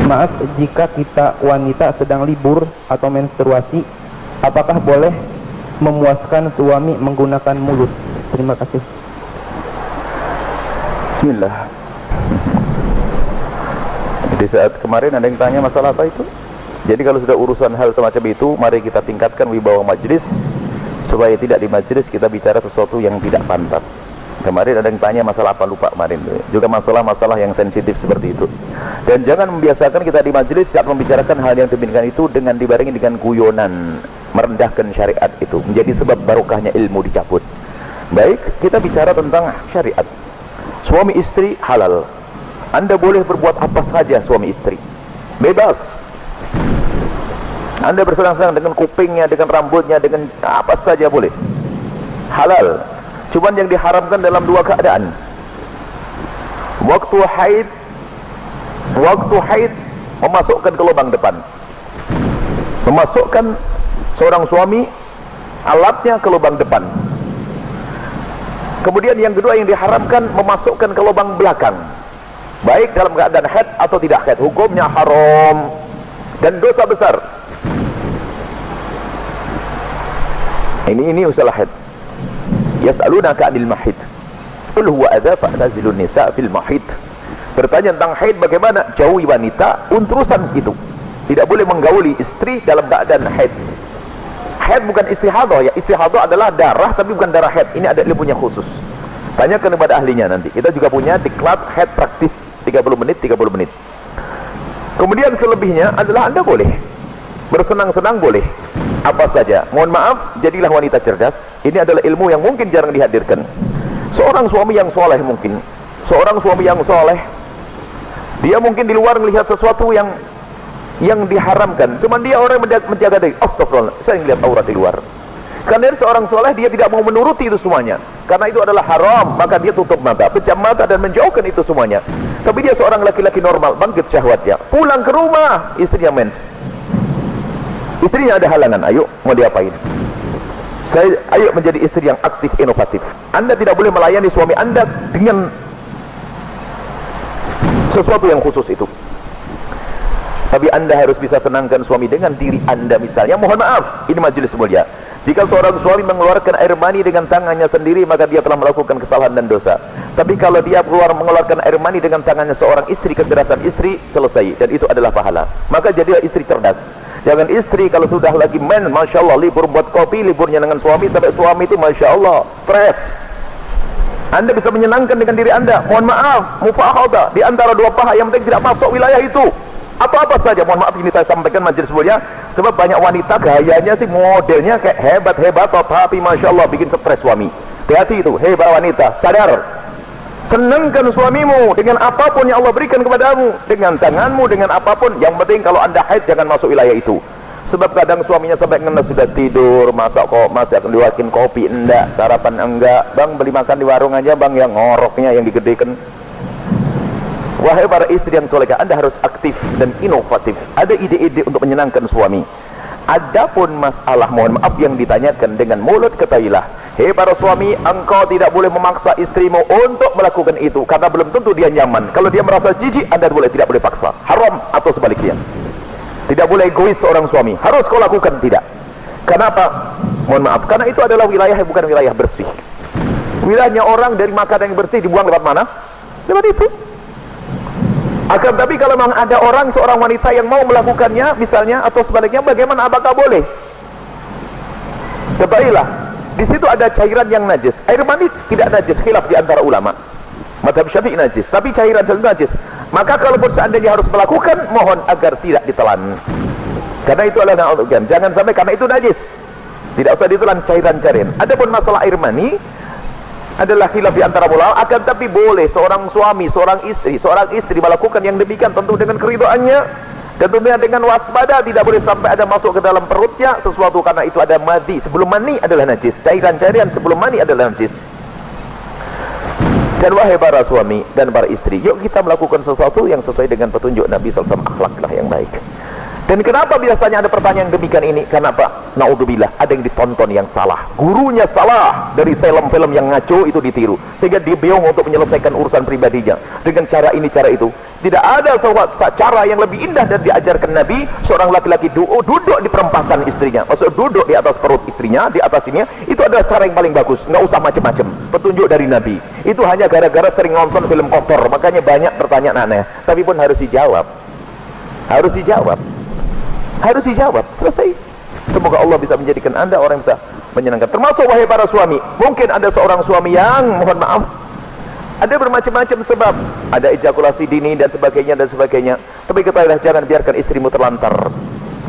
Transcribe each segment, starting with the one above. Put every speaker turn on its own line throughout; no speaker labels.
Maaf, jika kita wanita sedang libur atau menstruasi, apakah boleh memuaskan suami menggunakan mulut? Terima kasih.
Bismillah. Di saat kemarin ada yang tanya masalah apa itu? Jadi kalau sudah urusan hal semacam itu, mari kita tingkatkan wibawa majlis, supaya tidak di majlis kita bicara sesuatu yang tidak pantas. Kemarin ada yang tanya masalah apa, lupa kemarin. Juga masalah-masalah yang sensitif seperti itu. Dan jangan membiasakan kita di majlis saat membicarakan hal yang demikian itu dengan dibarengi dengan guyonan, merendahkan syariat itu, menjadi sebab barokahnya ilmu dicabut. Baik, kita bicara tentang syariat. Suami istri halal. Anda boleh berbuat apa saja suami istri, bebas. Anda bersenang-senang dengan kupingnya, dengan rambutnya, dengan apa saja boleh, halal. Cuman yang diharamkan dalam dua keadaan. Waktu haid memasukkan ke lubang depan, memasukkan seorang suami alatnya ke lubang depan. Kemudian yang kedua yang diharamkan memasukkan ke lubang belakang, baik dalam keadaan haid atau tidak haid, hukumnya haram dan dosa besar. Ini usaha haid. Yas'alunaka 'anil mahid. Qul huwa adza fa'tazilun nisa' fil mahid. Bertanya tentang haid, bagaimana? Jauhi wanita urusan itu. Tidak boleh menggauli istri dalam keadaan haid. Haid bukan istihadah ya. Istihadah adalah darah tapi bukan darah haid. Ini ada ilmunya khusus. Tanyakan kepada ahlinya nanti. Kita juga punya diklat haid praktis 30 menit. Kemudian selebihnya adalah Anda boleh bersenang-senang, boleh apa saja. Mohon maaf, jadilah wanita cerdas. Ini adalah ilmu yang mungkin jarang dihadirkan. Seorang suami yang soleh mungkin, seorang suami yang soleh, dia mungkin di luar melihat sesuatu yang diharamkan. Cuman dia orang menjaga diri. Astagfirullah, saya melihat aurat di luar. Karena dia seorang soleh, dia tidak mau menuruti itu semuanya. Karena itu adalah haram, maka dia tutup mata, pejam mata dan menjauhkan itu semuanya. Tapi dia seorang laki-laki normal, bangkit syahwatnya. Pulang ke rumah, istrinya mens. Istrinya ada halangan, ayo mau diapain? Ayo menjadi istri yang aktif, inovatif. Anda tidak boleh melayani suami Anda dengan sesuatu yang khusus itu. Tapi Anda harus bisa tenangkan suami dengan diri Anda misalnya. Mohon maaf, ini majelis mulia. Jika seorang suami mengeluarkan air mani dengan tangannya sendiri, maka dia telah melakukan kesalahan dan dosa. Tapi kalau dia mengeluarkan air mani dengan tangannya seorang istri, kekerasan istri, selesai. Dan itu adalah pahala. Maka jadilah istri cerdas. Jangan istri kalau sudah lagi men, Masya Allah, libur buat kopi, liburnya dengan suami, sampai suami itu Masya Allah, stres. Anda bisa menyenangkan dengan diri Anda. Mohon maaf, mufahadah di antara dua paha yang penting tidak masuk wilayah itu. Apa saja, mohon maaf ini saya sampaikan majelis mulia. Sebab banyak wanita gayanya sih, modelnya kayak hebat-hebat, tapi Masya Allah bikin stres suami. Hati-hati itu, hebat wanita, sadar. Senangkan suamimu dengan apapun yang Allah berikan kepadamu, dengan tanganmu, dengan apapun. Yang penting kalau Anda haid jangan masuk wilayah itu. Sebab kadang suaminya sampai kena sudah tidur, masih akan diwakin kopi enggak, sarapan enggak. Bang, beli makan di warung aja bang, yang ngoroknya yang digedekan. Wahai para istri yang solehah, Anda harus aktif dan inovatif. Ada ide-ide untuk menyenangkan suami. Adapun masalah, mohon maaf, yang ditanyakan dengan mulut, ketahuilah, hei para suami, engkau tidak boleh memaksa istrimu untuk melakukan itu, karena belum tentu dia nyaman. Kalau dia merasa jijik, Anda tidak boleh paksa. Haram atau sebaliknya. Tidak boleh egois seorang suami. Harus kau lakukan, tidak. Kenapa? Mohon maaf, karena itu adalah wilayah yang bukan wilayah bersih. Wilayahnya orang dari makanan yang bersih dibuang lewat mana? Lewat itu. Akan tapi kalau memang ada orang, seorang wanita yang mau melakukannya misalnya, atau sebaliknya, bagaimana, apakah boleh? Ketahuilah, di situ ada cairan yang najis. Air mani tidak najis, khilaf di antara ulama. Mazhab Syafi'i najis, tapi cairan selalu najis. Maka kalaupun seandainya harus melakukan, mohon agar tidak ditelan. Karena itu adalah jangan sampai karena itu najis. Tidak usah ditelan cairan-cairan. Adapun masalah air mani adalah khilaf di antara ulama, akan tapi boleh seorang suami, seorang istri melakukan yang demikian, tentu dengan keridhaannya dan tentunya dengan waspada. Tidak boleh sampai ada masuk ke dalam perutnya sesuatu, karena itu ada madi. Sebelum mani adalah najis, cairan-cairan sebelum mani adalah najis. Dan wahai para suami dan para istri, yuk kita melakukan sesuatu yang sesuai dengan petunjuk Nabi SAW, akhlaklah yang baik. Dan kenapa biasanya ada pertanyaan demikian ini? Karena apa? Naudzubillah, ada yang ditonton yang salah, gurunya salah, dari film-film yang ngaco itu ditiru, sehingga dia bingung untuk menyelesaikan urusan pribadinya dengan cara ini, cara itu. Tidak ada cara yang lebih indah dan diajarkan Nabi. Seorang laki-laki duduk di perempasan istrinya, maksud duduk di atas perut istrinya, di atas ini, itu adalah cara yang paling bagus. Nggak usah macam-macam, petunjuk dari Nabi. Itu hanya gara-gara sering nonton film kotor, makanya banyak pertanyaan aneh. Tapi pun harus dijawab, harus dijawab, harus dijawab, selesai. Semoga Allah bisa menjadikan Anda orang yang bisa menyenangkan. Termasuk wahai para suami, mungkin ada seorang suami yang, mohon maaf, ada bermacam-macam sebab, ada ejakulasi dini dan sebagainya dan sebagainya. Tapi ketahuilah, jangan biarkan istrimu terlantar.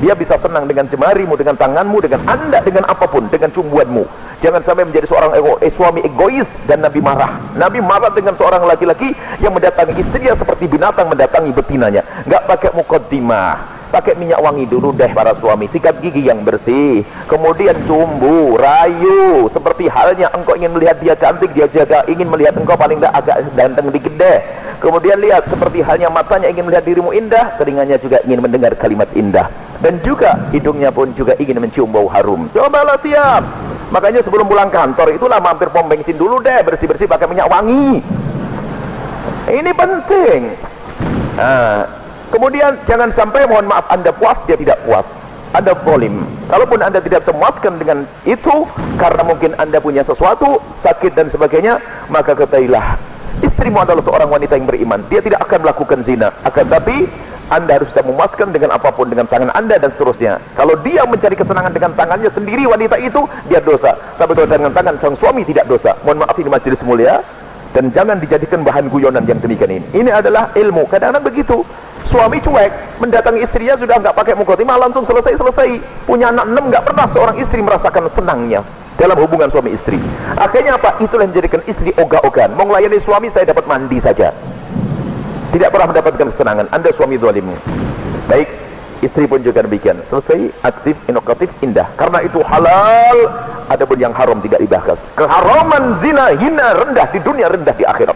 Dia bisa senang dengan jemarimu, dengan tanganmu, dengan anda, dengan apapun, dengan cumbuanmu. Jangan sampai menjadi seorang suami egois. Dan Nabi marah. Nabi marah dengan seorang laki-laki yang mendatangi istrinya seperti binatang mendatangi betinanya. Nggak pakai mukaddimah, pakai minyak wangi dulu deh para suami, sikat gigi yang bersih, kemudian cumbu, rayu, seperti halnya engkau ingin melihat dia cantik, dia jaga ingin melihat engkau paling tidak agak ganteng dikit deh. Kemudian lihat, seperti halnya matanya ingin melihat dirimu indah, telinganya juga ingin mendengar kalimat indah, dan juga hidungnya pun juga ingin mencium bau harum. Cobalah siap. Makanya sebelum pulang kantor itulah mampir pom bensin dulu deh, bersih-bersih pakai minyak wangi. Ini penting. Kemudian jangan sampai, mohon maaf, Anda puas, dia tidak puas. Anda zalim. Kalaupun Anda tidak memuaskan dengan itu, karena mungkin Anda punya sesuatu, sakit dan sebagainya, maka ketahuilah, istrimu adalah seorang wanita yang beriman. Dia tidak akan melakukan zina. Akan tapi, Anda harus bisa memuaskan dengan apapun, dengan tangan Anda dan seterusnya. Kalau dia mencari kesenangan dengan tangannya sendiri, wanita itu, dia dosa. Tapi kalau dengan tangan sang suami tidak dosa. Mohon maaf, ini majelis mulia. Dan jangan dijadikan bahan guyonan yang demikian ini. Ini adalah ilmu. Kadang-kadang begitu. Suami cuek, mendatangi istrinya sudah nggak pakai mukaddimah, langsung selesai. Punya anak 6, nggak pernah seorang istri merasakan senangnya dalam hubungan suami istri. Akhirnya apa? Itulah yang menjadikan istri ogah-ogahan. Mau melayani suami, saya dapat mandi saja. Tidak pernah mendapatkan kesenangan. Anda suami zalim. Baik, istri pun juga demikian. Selesai, aktif, inovatif, indah. Karena itu halal. Adapun yang haram tidak dibahas. Keharaman zina, hina, rendah di dunia, rendah di akhirat.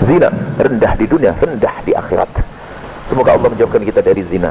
Zina rendah di dunia, rendah di akhirat. Semoga Allah menjauhkan kita dari zina.